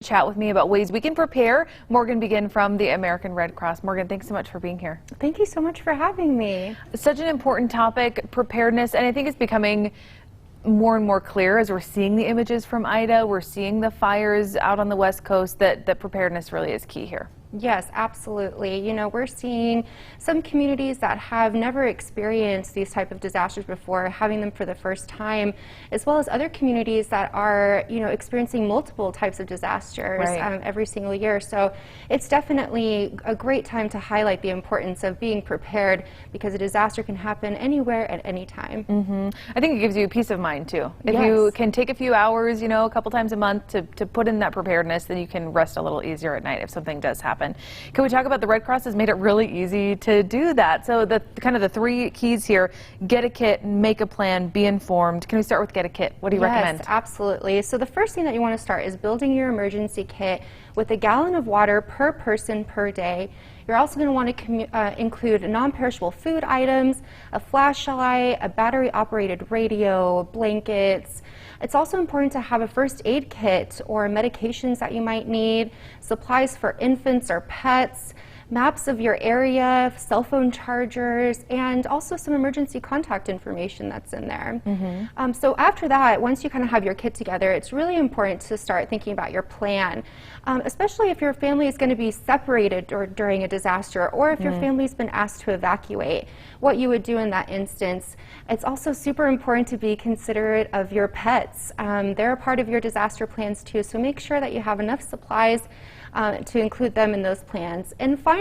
Chat with me about ways we can prepare. Morgan Begin from the American Red Cross. Morgan, thanks so much for being here. Thank you so much for having me. Such an important topic, preparedness, and I think it's becoming more and more clear as we're seeing the images from Ida, we're seeing the fires out on the West Coast, that preparedness really is key here. Yes, absolutely. You know, we're seeing some communities that have never experienced these type of disasters before, having them for the first time, as well as other communities that are, you know, experiencing multiple types of disasters every single year. So it's definitely a great time to highlight the importance of being prepared, because a disaster can happen anywhere at any time. I think it gives you peace of mind too. If you can take a few hours, you know, a couple times a month to put in that preparedness, then you can rest a little easier at night if something does happen. Can we talk about the Red Cross has made it really easy to do that? So the three keys here: get a kit, make a plan, be informed. Can we start with get a kit? What do you recommend? Yes, absolutely. So the first thing that you want to start is building your emergency kit with 1 gallon of water per person per day. You're also going to want to include non-perishable food items, a flashlight, a battery-operated radio, blankets. It's also important to have a first aid kit or medications that you might need, supplies for infants or pets, maps of your area, cell phone chargers, and also some emergency contact information that's in there. So after that, once you kind of have your kit together, it's really important to start thinking about your plan, especially if your family is going to be separated during a disaster, or if your family's been asked to evacuate, what you would do in that instance. It's also super important to be considerate of your pets. They're a part of your disaster plans too, so make sure that you have enough supplies to include them in those plans. And finally,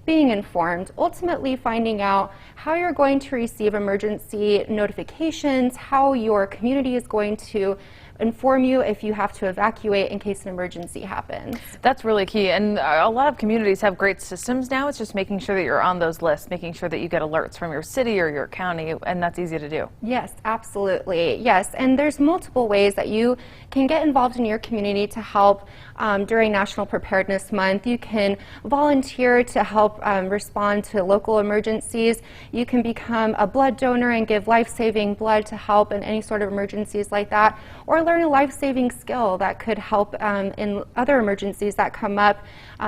being informed, ultimately finding out how you're going to receive emergency notifications, how your community is going to inform you if you have to evacuate in case an emergency happens. That's really key, and a lot of communities have great systems now. It's just making sure that you're on those lists, making sure that you get alerts from your city or your county, and that's easy to do. Yes, absolutely. Yes, and there's multiple ways that you can get involved in your community to help during National Preparedness Month. You can volunteer to help respond to local emergencies. You can become a blood donor and give life-saving blood to help in any sort of emergencies like that, or learn a life-saving skill that could help in other emergencies that come up.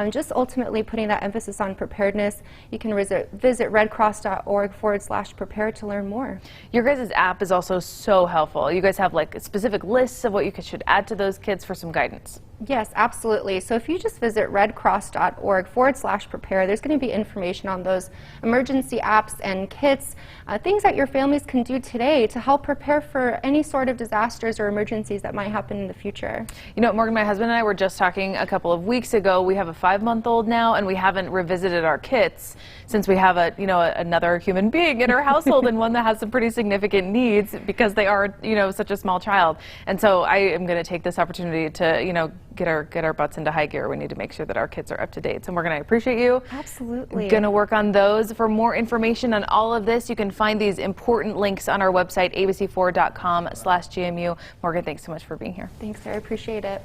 Just ultimately putting that emphasis on preparedness. You can visit redcross.org/prepare to learn more. Your guys' app is also so helpful. You guys have like specific lists of what you should add to those kits for some guidance. Yes, absolutely. So if you just visit redcross.org/prepare, there's going to be information on those emergency apps and kits, things that your families can do today to help prepare for any sort of disasters or emergencies that might happen in the future. You know, Morgan, my husband and I were just talking a couple of weeks ago. We have a 5-month-old now, and we haven't revisited our kits since we have another human being in our household, and one that has some pretty significant needs because they are, such a small child. And so I am going to take this opportunity to, get our butts into high gear. We need to make sure that our kids are up to date. So Morgan, I appreciate you. Absolutely. Going to work on those. For more information on all of this, you can find these important links on our website, abc4.com/GMU. Morgan, thanks so much for being here. Thanks, I appreciate it.